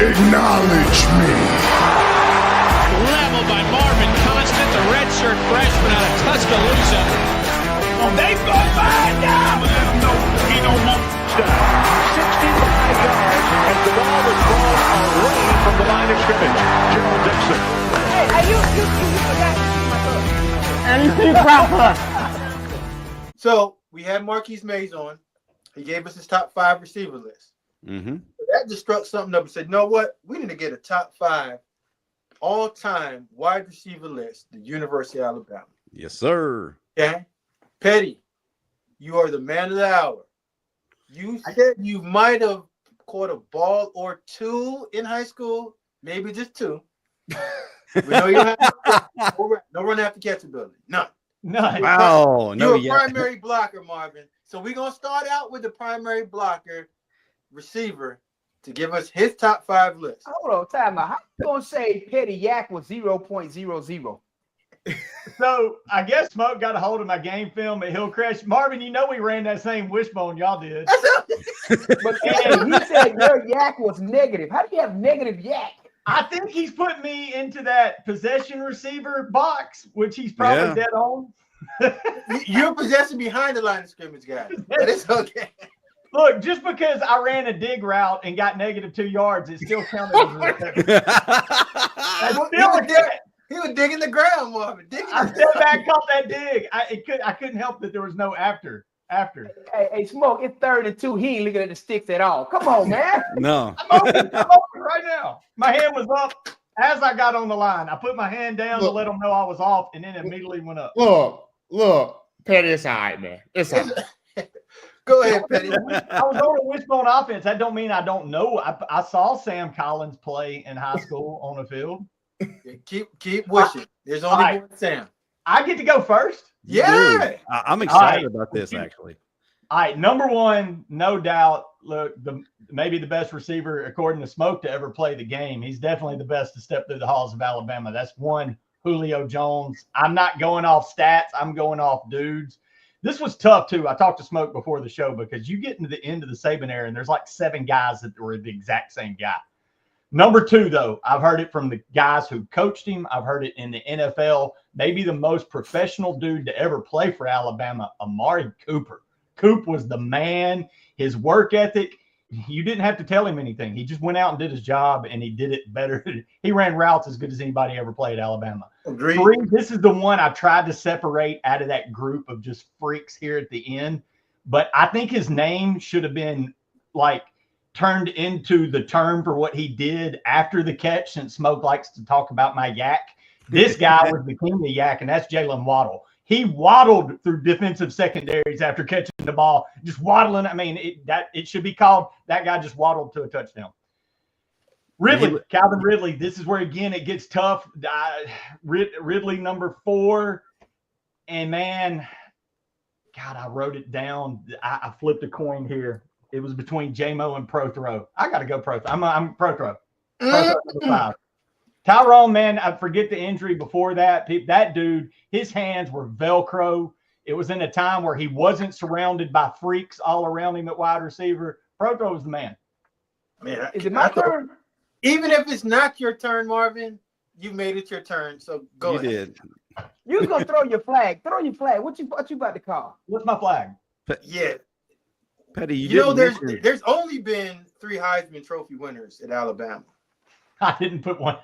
Acknowledge me. Leveled by Marvin Constant, the redshirt freshman out of Tuscaloosa. Oh, they go by now. Let him know he don't want to. 65 yards as the ball was thrown away from the line of scrimmage. Gerald Dixon. Hey, you forgot. So we had Marquise Mays on. He gave us his top 5 receiver list. Mm-hmm. So that just struck something up and said, you know what? We need to get a top 5 all-time wide receiver list, the University of Alabama. Yes, sir. Okay? Pettey, you are the man of the hour. You said you might have caught a ball or 2 in high school, maybe just 2. We know you don't have no run after catch ability. None. Wow. You're a primary blocker, Marvin. So we're going to start out with the primary blocker receiver to give us his top 5 list. Hold on, time out. How you going to say Pettey Yak was 0.00? So I guess Smoke got a hold of my game film at Hillcrest. Marvin, you know we ran that same wishbone y'all did. But he said your yak was negative. How do you have negative yak? I think he's put me into that possession receiver box, which he's probably dead on. You're possession behind the line of scrimmage, guys. But it's okay. Look, just because I ran a dig route and got negative 2 yards, it still counted as a reception. He was digging the ground, Marvin. I stepped back, caught that dig. I couldn't help that there was no after. Hey, Smoke, it's 3rd and 2. He ain't looking at the sticks at all. Come on, man. No. I'm open right now. My hand was up as I got on the line. I put my hand down to let them know I was off, and then immediately went up. Look, Pettey, it's all right, man. It's all right. Go ahead, Pettey. I was on a wishbone offense. That don't mean I don't know. I saw Sam Collins play in high school on the field. Keep wishing. There's only one Sam. I get to go first? Yeah. Dude, I'm excited about this, actually. All right, number 1, no doubt. Look, maybe the best receiver, according to Smoke, to ever play the game. He's definitely the best to step through the halls of Alabama. That's one, Julio Jones. I'm not going off stats. I'm going off dudes. This was tough, too. I talked to Smoke before the show because you get into the end of the Saban era, and there's like 7 guys that were the exact same guy. Number 2, though, I've heard it from the guys who coached him. I've heard it in the NFL. Maybe the most professional dude to ever play for Alabama, Amari Cooper. Coop was the man. His work ethic, you didn't have to tell him anything. He just went out and did his job, and he did it better. He ran routes as good as anybody ever played at Alabama. Agreed. 3, this is the one I tried to separate out of that group of just freaks here at the end. But I think his name should have been, like, turned into the term for what he did after the catch, since Smoke likes to talk about my yak. This guy was the king of the yak, and that's Jalen Waddle. He waddled through defensive secondaries after catching the ball, just waddling. I mean, it should be called that guy just waddled to a touchdown. Calvin Ridley, this is where, again, it gets tough. Ridley, number 4. And, man, God, I wrote it down. I flipped a coin here. It was between J-Mo and Pro Throw. I got to go Pro Throw. I'm Pro Throw. Pro Throw number 5. Tyrone, man, I forget the injury before that. That dude, his hands were Velcro. It was in a time where he wasn't surrounded by freaks all around him at wide receiver. Pro Throw was the man. Man, Is it my turn? Even if it's not your turn, Marvin, you made it your turn. So go ahead. You did. You was gonna throw your flag. Throw your flag. What you about to call? What's my flag? Yeah. Pettey, You know, there's only been 3 Heisman Trophy winners at Alabama. I didn't put one.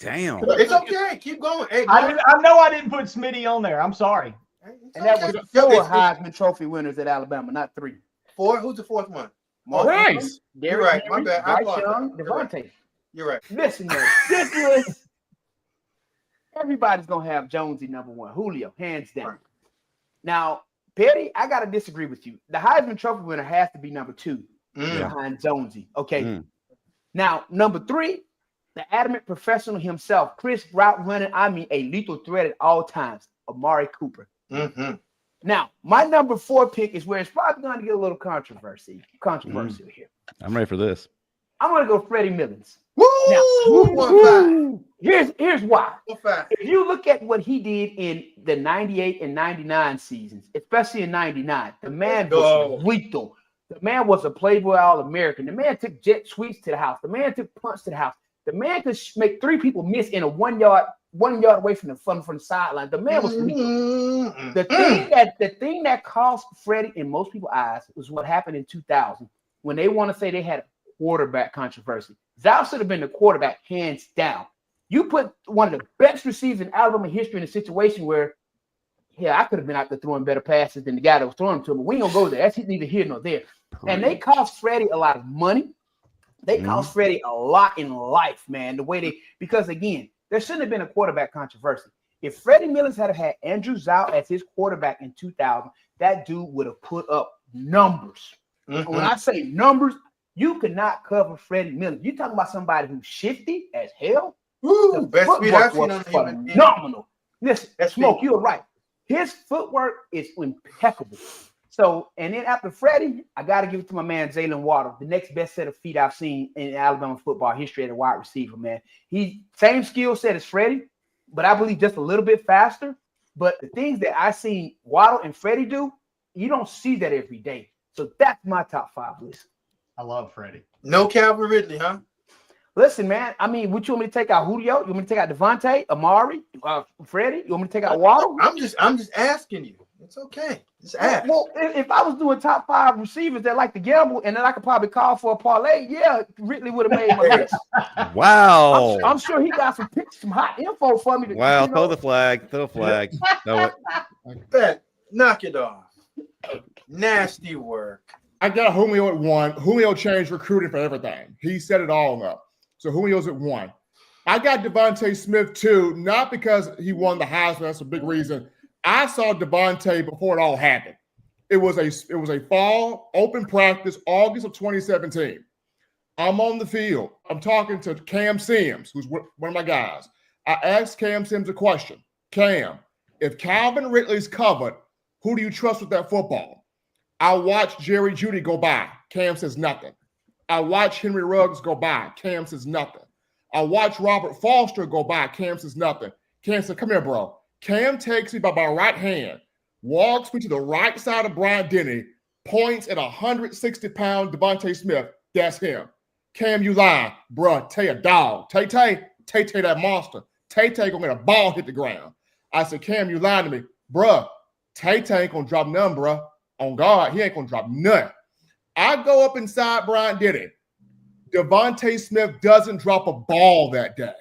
Damn. It's okay. Keep going. Hey, I know I didn't put Smitty on there. I'm sorry. And that was 4 Heisman Trophy winners at Alabama, not 3. 4? Who's the 4th one? Rice. You're right. My bad. Bryce Young, Devontae. You're right. Listen, though, this list, everybody's going to have Jonesy number 1. Julio, hands down. Right. Now, Pettey, I got to disagree with you. The Heisman Trophy winner has to be number 2 behind Jonesy. Okay. Now, number 3, the adamant professional himself, Chris route running, a lethal threat at all times, Amari Cooper. Mm-hmm. Now, my number 4 pick is where it's probably going to get a little controversial here. I'm ready for this. I'm going to go Freddie Millins. Woo! Here's why. If you look at what he did in the 98 and 99 seasons, especially in 99, the man was lethal. The man was a Playboy All-American. The man took jet sweeps to the house. The man took punts to the house. The man could make 3 people miss in a 1 yard away from the sideline. The man was lethal. The thing that cost Freddie in most people's eyes was what happened in 2000 when they want to say they had a quarterback controversy. Zal should have been the quarterback hands down. You put one of the best receivers in Alabama history in a situation where, I could have been out there throwing better passes than the guy that was throwing them to him, but we ain't gonna go there. That's neither here nor there. And they cost Freddie a lot of money. They cost Freddie a lot in life, man. Because again, there shouldn't have been a quarterback controversy. If Freddie Mills had had Andrew Zal as his quarterback in 2000, that dude would have put up numbers. When I say numbers, you could not cover Freddie Mills. You're talking about somebody who's shifty as hell. Ooh, best speed I've seen on him. Phenomenal. Listen, Smoke, you're right. His footwork is impeccable. So, and then after Freddie, I got to give it to my man, Jalen Waddle, the next best set of feet I've seen in Alabama football history at a wide receiver, man. He same skill set as Freddie, but I believe just a little bit faster. But the things that I seen Waddle and Freddie do, you don't see that every day. So that's my top 5 list. I love Freddie. No Calvin Ridley, huh? Listen, man. I mean, what you want me to take out? Julio? You want me to take out Devontae, Amari, Freddie? You want me to take out Waddle? I'm just asking you. It's okay. Just ask. Well, if I was doing top 5 receivers that like to gamble, and then I could probably call for a parlay, Ridley would have made my list. Wow. I'm sure he got some hot info for me. Throw the flag. Throw it. Bet. Knock it off. Nasty work. I got Julio at 1. Julio changed recruiting for everything. He set it all up. So Julio's at 1. I got Devonta Smith 2, not because he won the Heisman. That's a big reason. I saw Devonta before it all happened. It was a fall open practice, August of 2017. I'm on the field. I'm talking to Cam Sims, who's one of my guys. I asked Cam Sims a question. Cam, if Calvin Ridley's covered, who do you trust with that football? I watched Jerry Jeudy go by. Cam says nothing. I watched Henry Ruggs go by. Cam says nothing. I watched Robert Foster go by. Cam says nothing. Cam said, come here, bro. Cam takes me by my right hand, walks me to the right side of Bryant-Denny, points at 160-pound Devonta Smith. That's him. Cam, you lying. Bruh, Tay a dog. Tay that monster. Tay gonna get a ball hit the ground. I said, Cam, you lying to me. Bruh, Tay ain't gonna drop none, bruh. On God, he ain't gonna drop none. I go up inside Bryant-Denny. Devonta Smith doesn't drop a ball that day.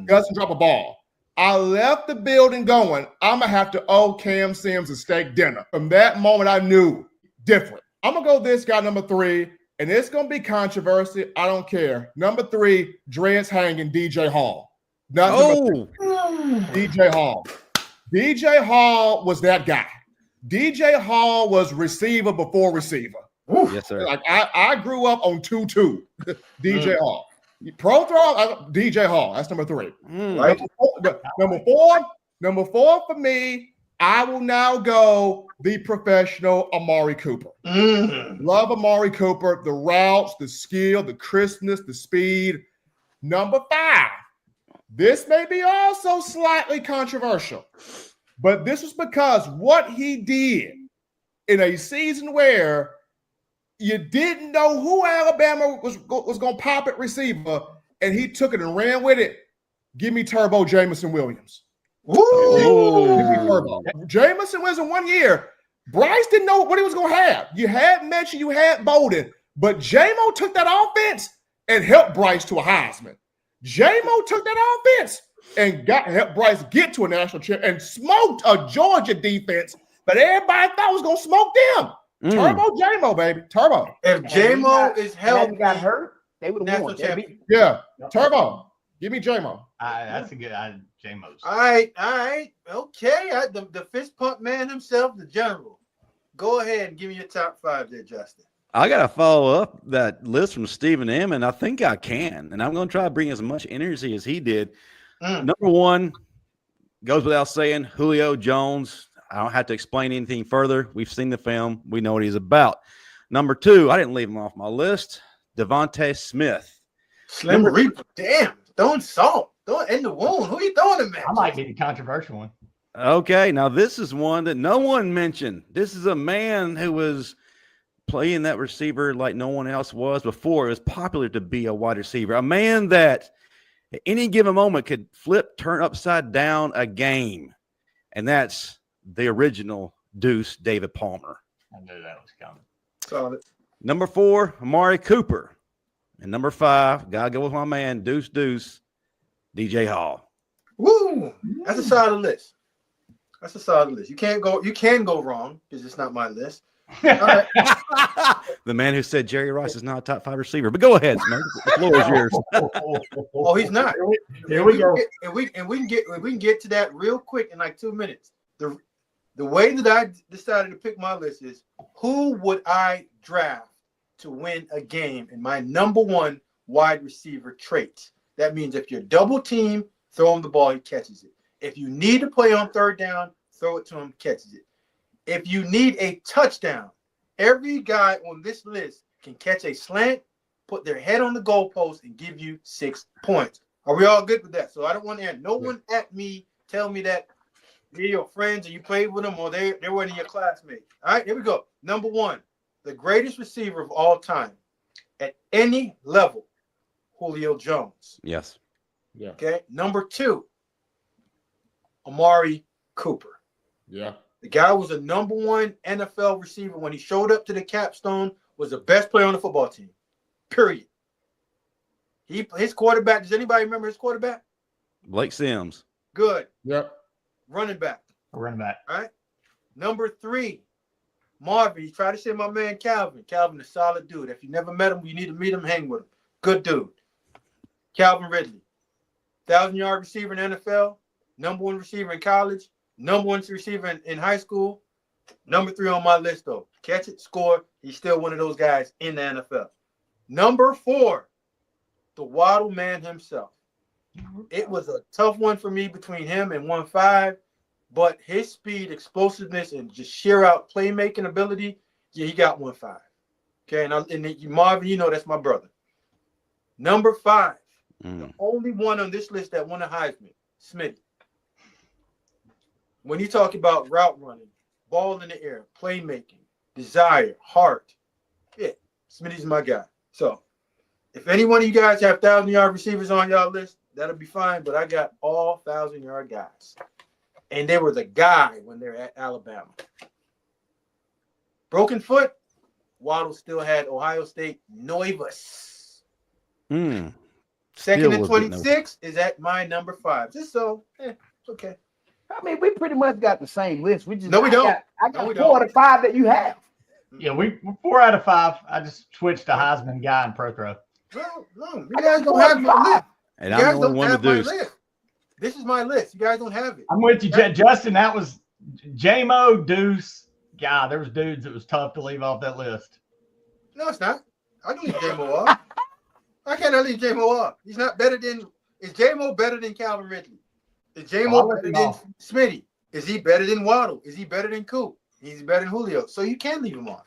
Doesn't drop a ball. I left the building going, I'm going to have to owe Cam Sims a steak dinner. From that moment, I knew different. I'm going to go this guy, number 3, and it's going to be controversy. I don't care. Number 3, dreads hanging, DJ Hall. DJ Hall. DJ Hall was that guy. DJ Hall was receiver before receiver. Yes, sir. Like I grew up on 2-2. DJ Hall. Pro throw, DJ Hall. That's number 3. Right? Number four for me, I will now go the professional Amari Cooper. Love Amari Cooper, the routes, the skill, the crispness, the speed. Number 5, this may be also slightly controversial, but this was because what he did in a season where you didn't know who Alabama was going to pop at receiver, and he took it and ran with it. Give me Turbo Jamison Williams. Ooh. Give me Turbo. Jamison Williams in 1 year. Bryce didn't know what he was going to have. You had Mitchell, you had Bolden, but J-Mo took that offense and helped Bryce to a Heisman. J-Mo took that offense and helped Bryce get to a national championship and smoked a Georgia defense, but everybody thought was going to smoke them. Turbo J-Mo, baby. Turbo. If J-Mo is healthy, got hurt, they would have won. Yeah. Turbo. Give me J-Mo. That's a good J-Mo's. All right. Okay. The fist pump man himself, the general. Go ahead and give me your top 5 there, Justin. I got to follow up that list from Stephen M., and I think I can. And I'm going to try to bring as much energy as he did. Number 1, goes without saying, Julio Jones. I don't have to explain anything further. We've seen the film. We know what he's about. Number 2, I didn't leave him off my list, Devonta Smith. Slim Reaper. Damn. Throwing salt. Throwing in the wound. Who are you throwing him at? I might be the controversial one. Okay, now this is one that no one mentioned. This is a man who was playing that receiver like no one else was before. It was popular to be a wide receiver, a man that at any given moment could turn upside down a game. And that's the original Deuce, David Palmer. I knew that was coming. Solid. Number 4, Amari Cooper. And number 5, gotta go with my man, Deuce, DJ Hall. Woo! That's a solid list. That's a solid list. You can go wrong because it's not my list. All right. The man who said Jerry Rice is not a top 5 receiver. But go ahead, Smoke. The floor is yours. Oh, he's not. Here we go. And we can get to that real quick in like 2 minutes. The way that I decided to pick my list is who would I draft to win a game in my number 1 wide receiver trait. That means if you're double team, throw him the ball, he catches it. If you need to play on 3rd down, throw it to him, catches it. If you need a touchdown, every guy on this list can catch a slant, put their head on the goalpost, and give you 6 points. Are we all good with that? So I don't want to have no one at me tell me that they're your friends or you played with them or they weren't your classmates. All right, here we go. Number 1, the greatest receiver of all time at any level, Julio Jones. Yes. Yeah. Okay. Number 2, Amari Cooper. Yeah. The guy was a number 1 NFL receiver when he showed up to the capstone, was the best player on the football team. Period. His quarterback, does anybody remember his quarterback? Blake Sims. Good. Yep. Running back. Running back. All right. Number 3, Marvin. He tried to say my man Calvin. Calvin, a solid dude. If you never met him, you need to meet him, hang with him. Good dude. Calvin Ridley. 1,000-yard receiver in the NFL. Number 1 receiver in college. Number 1 receiver in high school. Number 3 on my list, though. Catch it, score. He's still one of those guys in the NFL. Number 4, the Waddle man himself. It was a tough one for me between him and 1.5, but his speed, explosiveness, and just sheer out playmaking ability, yeah, he got 1.5. Okay, and Marvin, you know that's my brother. Number 5, the only one on this list that won a Heisman, Smitty. When you talk about route running, ball in the air, playmaking, desire, heart, yeah, Smitty's my guy. So if any one of you guys have 1,000-yard receivers on y'all list, that'll be fine, but I got all 1,000-yard guys. And they were the guy when they're at Alabama. Broken foot, Waddle still had Ohio State nervous. Second and 26 is at my number 5. Just so, it's okay. I mean, we pretty much got the same list. We just No, we don't. I got 4 out of 5 that you have. Yeah, we're 4 out of 5. I just switched to Heisman guy and Pro Throw. No, you guys don't have my list. And I'm the only one to do. This is my list. You guys don't have it. I'm with you, Justin. That was J-Mo, Deuce. God, there was dudes that was tough to leave off that list. No, it's not. I can leave J-Mo off. Why can't I leave J-Mo off? He's not better than – is J-Mo better than Calvin Ridley? Is J-Mo better than Smitty? Is he better than Waddle? Is he better than Coop? He's better than Julio. So you can leave him off.